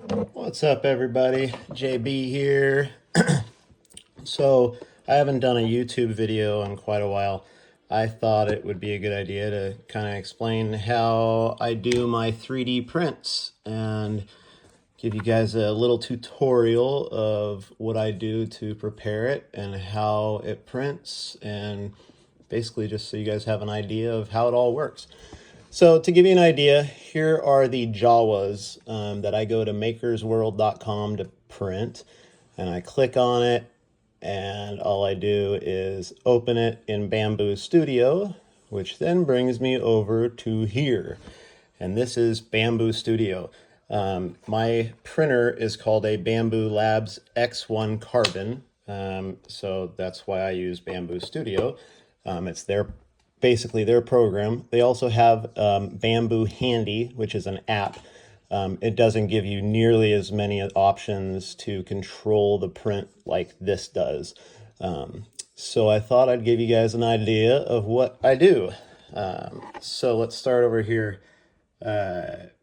What's up, everybody? JB here. So, I haven't done a YouTube video in quite a while. I thought it would be a good idea to kind of explain how I do my 3D prints and give you guys a little tutorial of what I do to prepare it and how it prints, and basically just so you guys have an idea of how it all works. So to give you an idea, here are the Jawas that I go to makersworld.com to print, and I click on it, and all I do is open it in Bambu Studio, which then brings me over to here. And this is Bambu Studio. My printer is called a Bambu Labs X1 Carbon, so that's why I use Bambu Studio. It's basically their program. They also have Bambu Handy, which is an app. It doesn't give you nearly as many options to control the print like this does. So I thought I'd give you guys an idea of what I do. So let's start over here.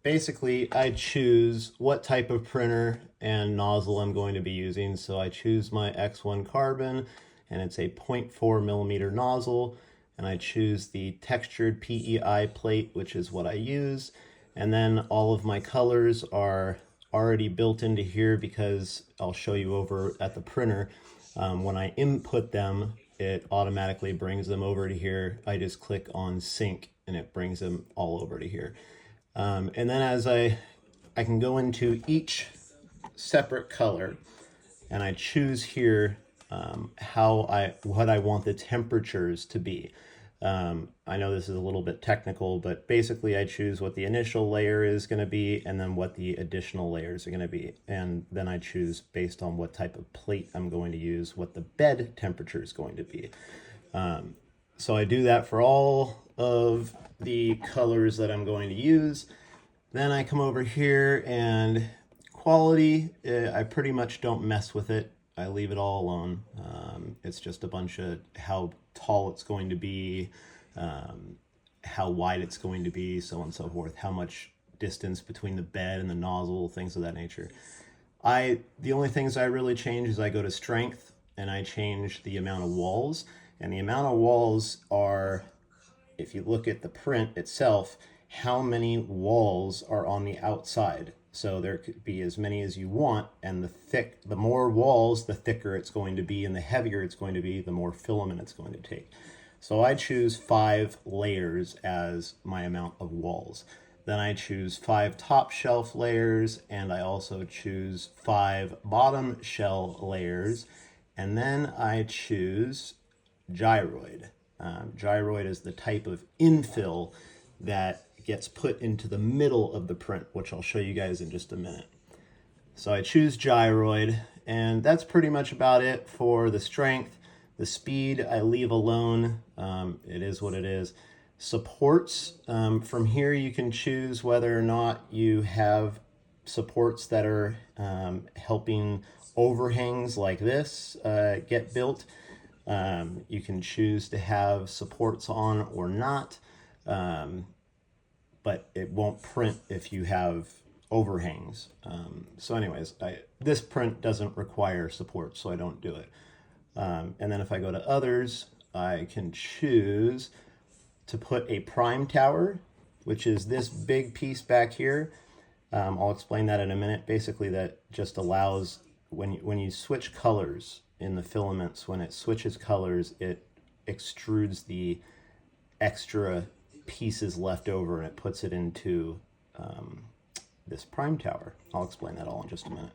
Basically, I choose what type of printer and nozzle I'm going to be using. So I choose my X1 Carbon, and it's a 0.4 millimeter nozzle. And I choose the textured PEI plate, which is what I use. And then all of my colors are already built into here because I'll show you over at the printer. When I input them, it automatically brings them over to here. I just click on sync and it brings them all over to here. And then as I can go into each separate color, and I choose here what I want the temperatures to be. I know this is a little bit technical, but basically I choose what the initial layer is going to be and then what the additional layers are going to be. And then I choose, based on what type of plate I'm going to use, what the bed temperature is going to be. So I do that for all of the colors that I'm going to use. Then I come over here, and quality, I pretty much don't mess with it. I leave it all alone. It's just a bunch of how tall it's going to be, how wide it's going to be, so on and so forth, how much distance between the bed and the nozzle, things of that nature. The only things I really change is I go to strength and I change the amount of walls. And the amount of walls are, if you look at the print itself, how many walls are on the outside. So there could be as many as you want, and the more walls, the thicker it's going to be, and the heavier it's going to be, the more filament it's going to take. So I choose 5 layers as my amount of walls. Then I choose 5 top shelf layers, and I also choose 5 bottom shell layers, and then I choose gyroid. Gyroid is the type of infill that gets put into the middle of the print, which I'll show you guys in just a minute. So I choose gyroid, and that's pretty much about it for the strength. The speed I leave alone. It is what it is. Supports, from here you can choose whether or not you have supports that are helping overhangs like this get built. You can choose to have supports on or not. But it won't print if you have overhangs. So anyways, this print doesn't require support, so I don't do it. And then if I go to others, I can choose to put a prime tower, which is this big piece back here. I'll explain that in a minute. Basically, that just allows, when you switch colors in the filaments, when it switches colors, it extrudes the extra pieces left over and it puts it into this prime tower. I'll explain that all in just a minute.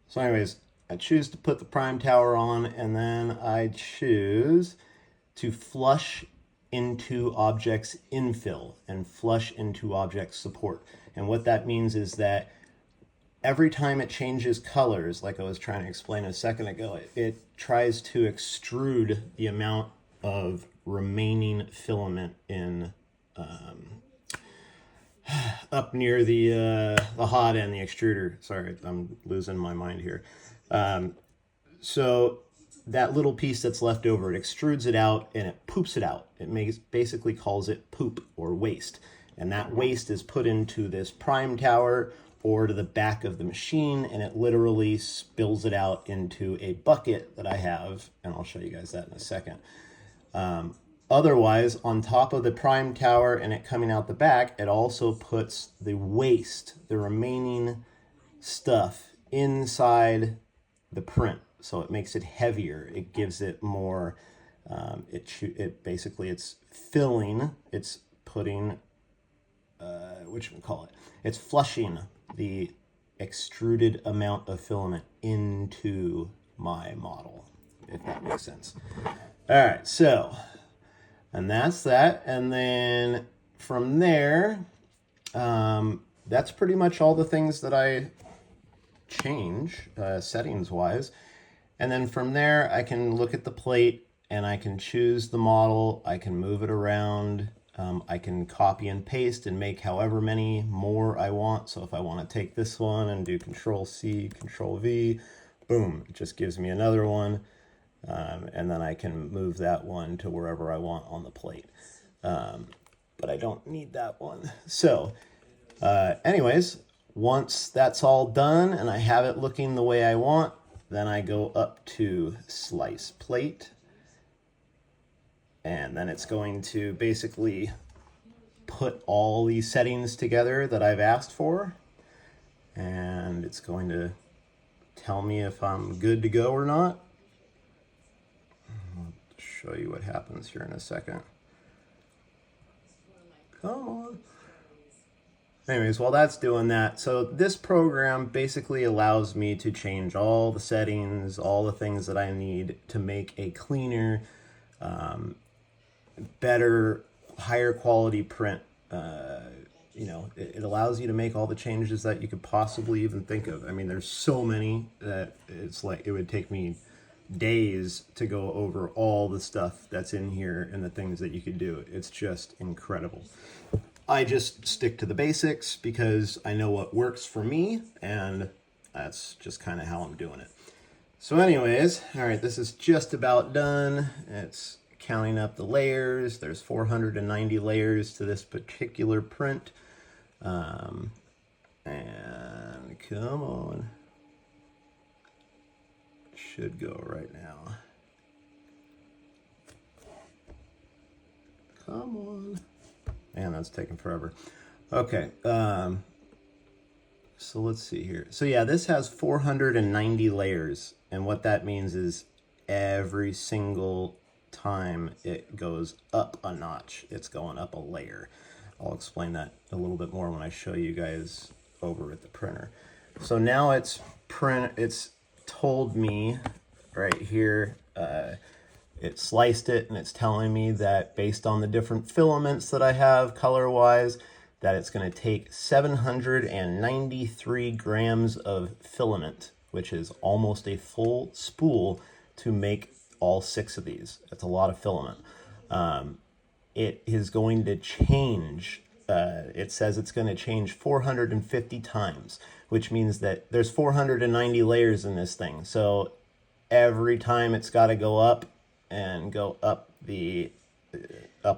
So anyways, I choose to put the prime tower on, and then I choose to flush into objects infill and flush into objects support. And what that means is that every time it changes colors, like I was trying to explain a second ago, it tries to extrude the amount of remaining filament in up near the hot end, the extruder. Sorry, I'm losing my mind here. So that little piece that's left over, it extrudes it out and it poops it out. It basically calls it poop or waste. And that waste is put into this prime tower or to the back of the machine, and it literally spills it out into a bucket that I have, and I'll show you guys that in a second. Otherwise, on top of the prime tower and it coming out the back, it also puts the waste, the remaining stuff inside the print. So it makes it heavier. It gives it more, basically it's filling, it's putting, it's flushing the extruded amount of filament into my model, if that makes sense. All right, so, and that's that. And then from there, that's pretty much all the things that I change settings wise. And then from there, I can look at the plate and I can choose the model. I can move it around. I can copy and paste and make however many more I want. So if I want to take this one and do Control C, Control V, boom, it just gives me another one. And then I can move that one to wherever I want on the plate. But I don't need that one. So anyways, once that's all done and I have it looking the way I want, then I go up to Slice Plate. And then it's going to basically put all these settings together that I've asked for. And it's going to tell me if I'm good to go or not. I'll show you what happens here in a second. Come on. Anyways, while that's doing that, so this program basically allows me to change all the settings, all the things that I need to make a cleaner, better, higher quality print. You know, it allows you to make all the changes that you could possibly even think of. I mean, there's so many that it's like it would take me days to go over all the stuff that's in here and the things that you could do. It's just incredible. I just stick to the basics because I know what works for me, and that's just kind of how I'm doing it. So anyways, all right, this is just about done. It's counting up the layers. There's 490 layers to this particular print. And come on. Should go right now. Come on. Man, that's taking forever. Okay. So let's see here. So yeah, this has 490 layers. And what that means is every single time it goes up a notch, it's going up a layer. I'll explain that a little bit more when I show you guys over at the printer. So now it's told me right here, it sliced it and it's telling me that based on the different filaments that I have color wise, that it's going to take 793 grams of filament, which is almost a full spool, to make all 6 of these. That's a lot of filament. It is going to change, it says it's going to change 450 times, which means that there's 490 layers in this thing. So every time it's got to go up and go up the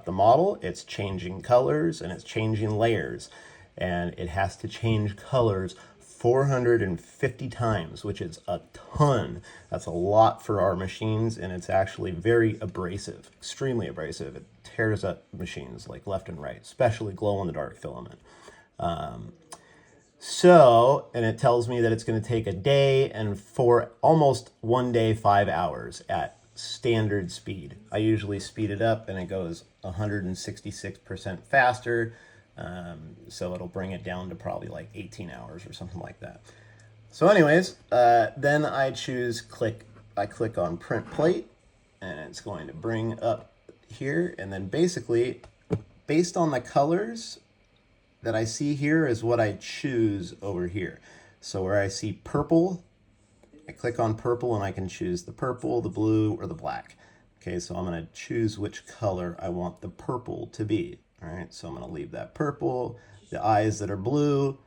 model, it's changing colors and it's changing layers, and it has to change colors 450 times, which is a ton. That's a lot for our machines, and it's actually very abrasive, extremely abrasive. It tears up machines like left and right, especially glow-in-the-dark filament. And it tells me that it's going to take a day and for almost 1 day, 5 hours at standard speed. I usually speed it up and it goes 166% faster. So it'll bring it down to probably like 18 hours or something like that. So anyways, then I click on print plate, and it's going to bring up here, and then basically based on the colors that I see here is what I choose over here. So where I see purple, I click on purple and I can choose the purple, the blue, or the black. Okay, so I'm going to choose which color I want the purple to be. All right, so I'm going to leave that purple. The eyes that are blue,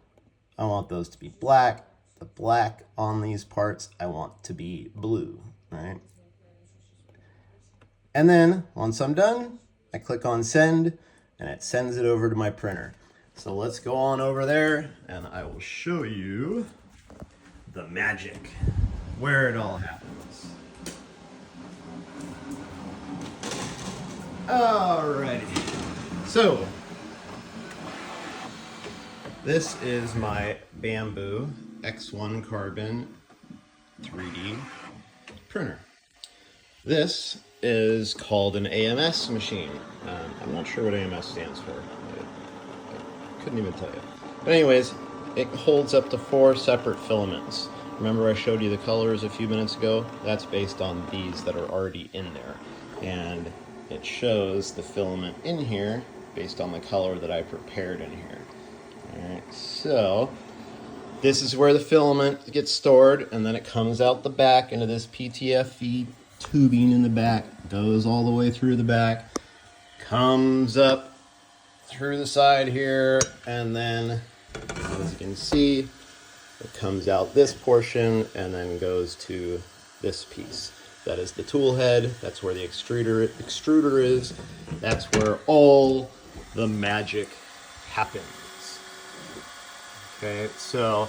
I want those to be black. The black on these parts, I want to be blue. All right. And then once I'm done, I click on send, and it sends it over to my printer. So let's go on over there and I will show you the magic, where it all happens. Alrighty, so this is my Bambu X1 carbon 3D printer. This is called an AMS machine. I'm not sure what AMS stands for. I couldn't even tell you. But anyways, it holds up to 4 separate filaments. Remember I showed you the colors a few minutes ago? That's based on these that are already in there. And it shows the filament in here based on the color that I prepared in here. Alright, so this is where the filament gets stored, and then it comes out the back into this PTFE tubing in the back, goes all the way through the back, comes up through the side here, and then as you can see it comes out this portion and then goes to this piece. That is the tool head. That's where the extruder is. That's where all the magic happens. Okay, so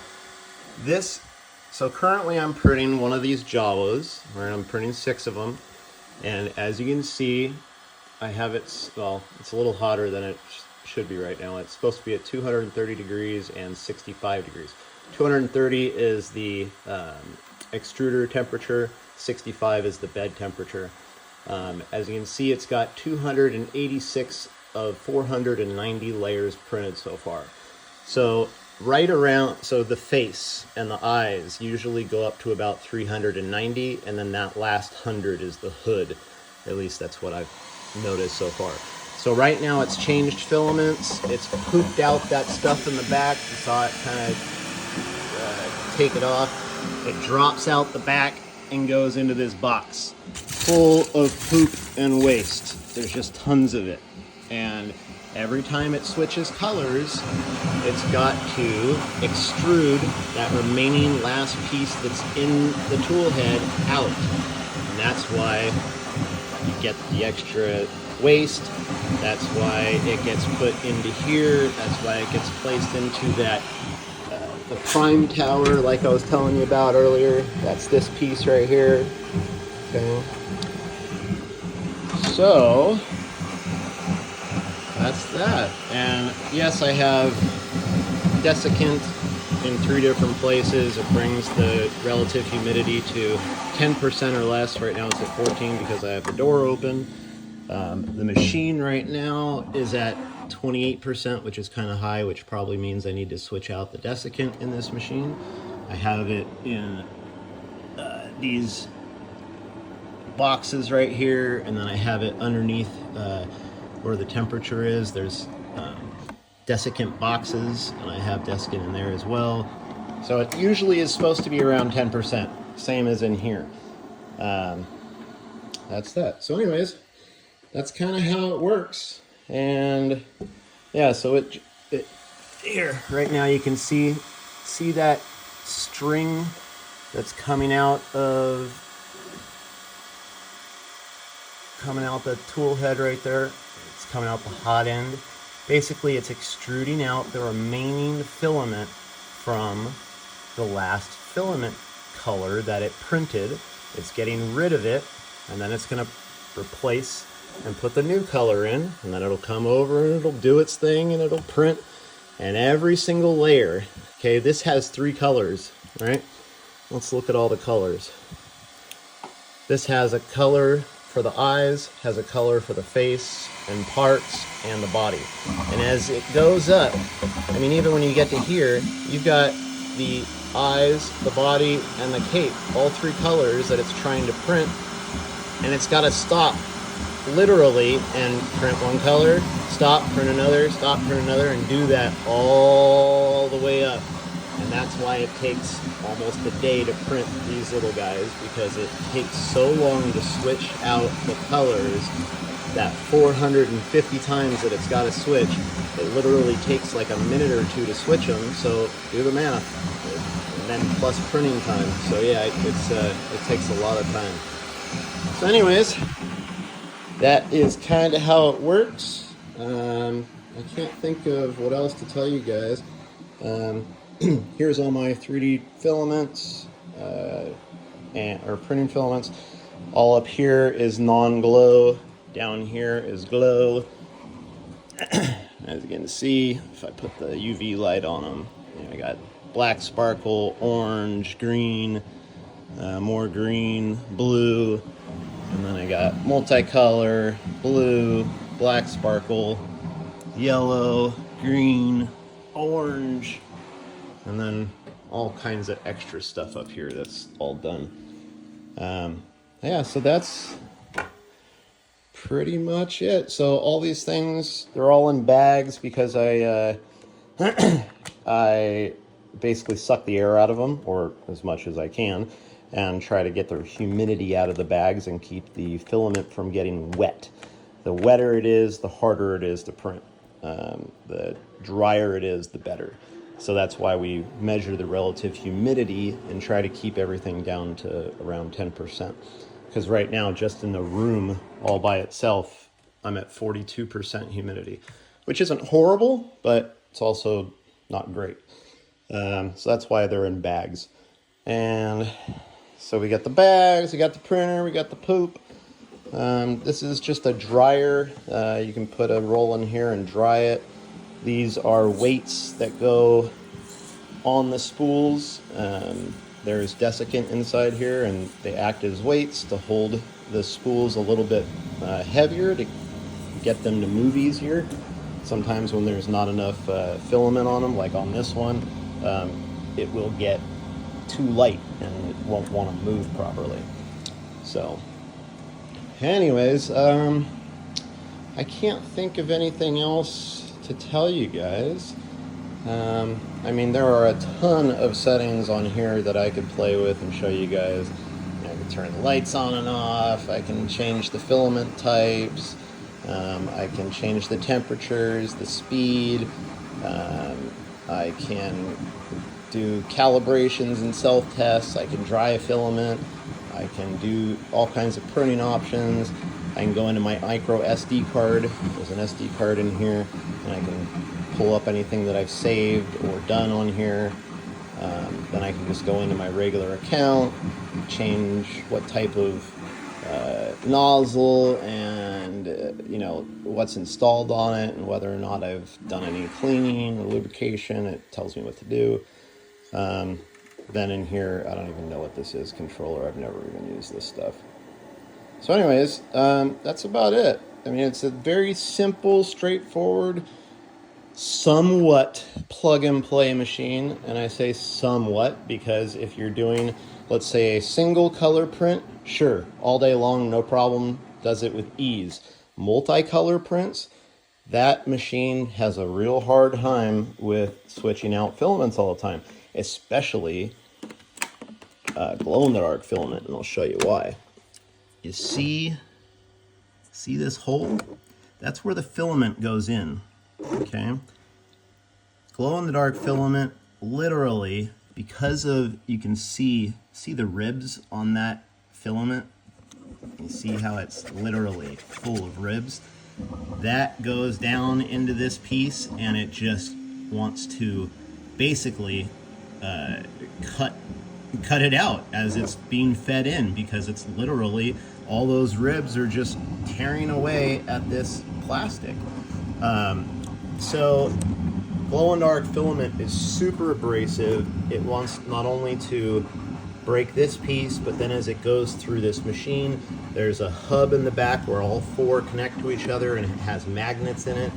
currently I'm printing one of these Jawas, right? I'm printing 6 of them, and as you can see, I have it, well, it's a little hotter than it should be right now. It's supposed to be at 230 degrees and 65 degrees. 230 is the extruder temperature, 65 is the bed temperature. As you can see, it's got 286 of 490 layers printed so far. So right around, so the face and the eyes usually go up to about 390, and then that last 100 is the hood. At least that's what I've noticed so far. So right now it's changed filaments, it's pooped out that stuff in the back. You saw it kind of take it off. It drops out the back and goes into this box full of poop and waste. There's just tons of it. And every time it switches colors, it's got to extrude that remaining last piece that's in the tool head out. And that's why you get the extra waste. That's why it gets put into here. That's why it gets placed into that the prime tower like I was telling you about earlier. That's this piece right here. Okay. So that's that. And yes, I have desiccant in 3 different places. It brings the relative humidity to 10% or less. Right now it's at 14 because I have the door open. The machine right now is at 28%, which is kind of high, which probably means I need to switch out the desiccant in this machine. I have it in these boxes right here, and then I have it underneath where the temperature is. There's desiccant boxes, and I have desiccant in there as well. So it usually is supposed to be around 10%, same as in here. That's that. So anyways, that's kind of how it works. And yeah, so it here right now you can see that string that's coming out the tool head right there. It's coming out the hot end. Basically, it's extruding out the remaining filament from the last filament color that it printed. It's getting rid of it, and then it's going to replace and put the new color in, and then it'll come over and it'll do its thing and it'll print. And every single layer, okay, this has 3 colors, right? Let's look at all the colors. This has a color for the eyes, has a color for the face and parts and the body. And as it goes up, I mean, even when you get to here, you've got the eyes, the body, and the cape, all 3 colors that it's trying to print, and it's got to stop literally and print one color, stop, print another, stop, print another, and do that all the way up. And that's why it takes almost a day to print these little guys, because it takes so long to switch out the colors. That 450 times that it's got to switch, it literally takes like a minute or 2 to switch them. So do the math, and then plus printing time. So yeah, it takes a lot of time. So anyways, that is kind of how it works. I can't think of what else to tell you guys. Here's all my 3D filaments, or printing filaments. All up here is non-glow. Down here is glow. As you can see, if I put the UV light on them, I got black sparkle, orange, green, more green, blue, and then I got multicolor, blue, black sparkle, yellow, green, orange, and then all kinds of extra stuff up here that's all done. Yeah, so that's pretty much it. So all these things, they're all in bags because I I basically suck the air out of them, or as much as I can, and try to get the humidity out of the bags and keep the filament from getting wet. The wetter it is, the harder it is to print. The drier it is, the better. So that's why we measure the relative humidity and try to keep everything down to around 10%. Because right now, just in the room all by itself, I'm at 42% humidity, which isn't horrible, but it's also not great. So that's why they're in bags. And so we got the bags, we got the printer, we got the poop. This is just a dryer. You can put a roll in here and dry it. These are weights that go on the spools. There's desiccant inside here, and they act as weights to hold the spools a little bit heavier to get them to move easier. Sometimes when there's not enough filament on them, like on this one, it will get too light and it won't want to move properly. So anyways, I can't think of anything else to tell you guys. I mean, there are a ton of settings on here that I could play with and show you guys. I can turn the lights on and off, I can change the filament types, I can change the temperatures, the speed, I can do calibrations and self-tests, I can dry a filament, I can do all kinds of printing options. I can go into my micro SD card, there's an SD card in here, and I can pull up anything that I've saved or done on here. Then I can just go into my regular account, change what type of nozzle and what's installed on it and whether or not I've done any cleaning or lubrication. It tells me what to do. Then in here, I don't even know what this is, controller. I've never even used this stuff. So anyways, that's about it. I mean, it's a very simple, straightforward, somewhat plug-and-play machine. And I say somewhat because if you're doing, let's say, a single color print, sure, all day long, no problem, does it with ease. Multicolor prints, that machine has a real hard time with switching out filaments all the time, especially glow-in-the-dark filament, and I'll show you why. You see this hole? That's where the filament goes in, okay? Glow-in-the-dark filament, literally, because of, you can see the ribs on that filament? You see how it's literally full of ribs? That goes down into this piece, and it just wants to basically cut it out as it's being fed in, because it's literally, all those ribs are just tearing away at this plastic. So glow-in-the-dark filament is super abrasive. It wants not only to break this piece, but then as it goes through this machine, there's a hub in the back where all four connect to each other, and it has magnets in it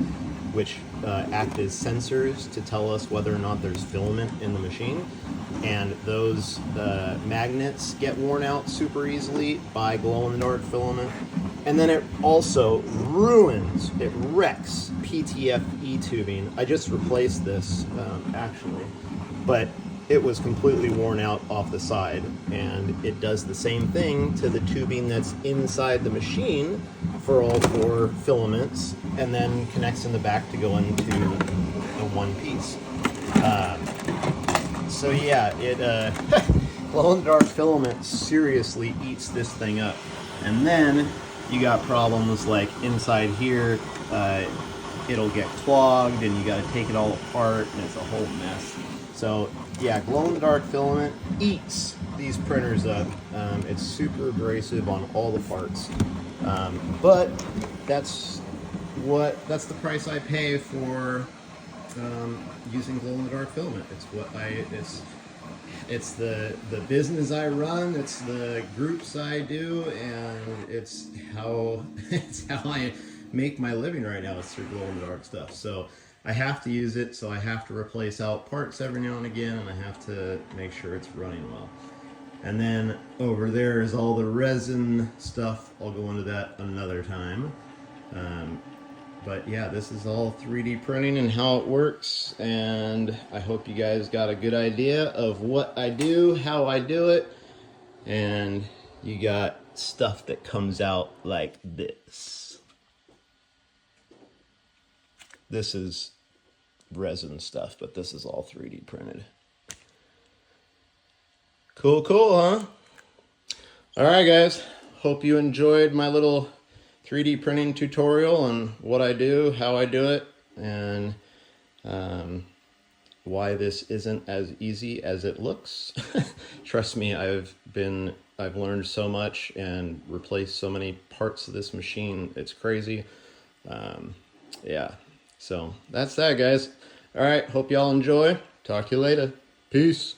which act as sensors to tell us whether or not there's filament in the machine. And those magnets get worn out super easily by glow-in-the-dark filament. And then it also ruins, it wrecks PTFE tubing. I just replaced this actually, but it was completely worn out off the side, and it does the same thing to the tubing that's inside the machine for all four filaments, and then connects in the back to go into the one piece. So yeah, it glow-in-the-dark filament seriously eats this thing up. And then you got problems like inside here, it'll get clogged and you got to take it all apart and it's a whole mess. So yeah, glow-in-the-dark filament eats these printers up. It's super abrasive on all the parts, but that's the price I pay for using glow-in-the-dark filament. It's the business I run, it's the groups I do, and it's how I make my living right now. It's through glow-in-the-dark stuff. So I have to use it, so I have to replace out parts every now and again, and I have to make sure it's running well. And then over there is all the resin stuff. I'll go into that another time. But yeah, this is all 3D printing and how it works, and I hope you guys got a good idea of what I do, how I do it, and you got stuff that comes out like this. This is resin stuff, but this is all 3D printed. Cool, huh? All right, guys. Hope you enjoyed my little 3D printing tutorial on what I do, how I do it, and why this isn't as easy as it looks. Trust me, I've learned so much and replaced so many parts of this machine. It's crazy. Yeah, so that's that, guys. All right, hope y'all enjoy. Talk to you later. Peace.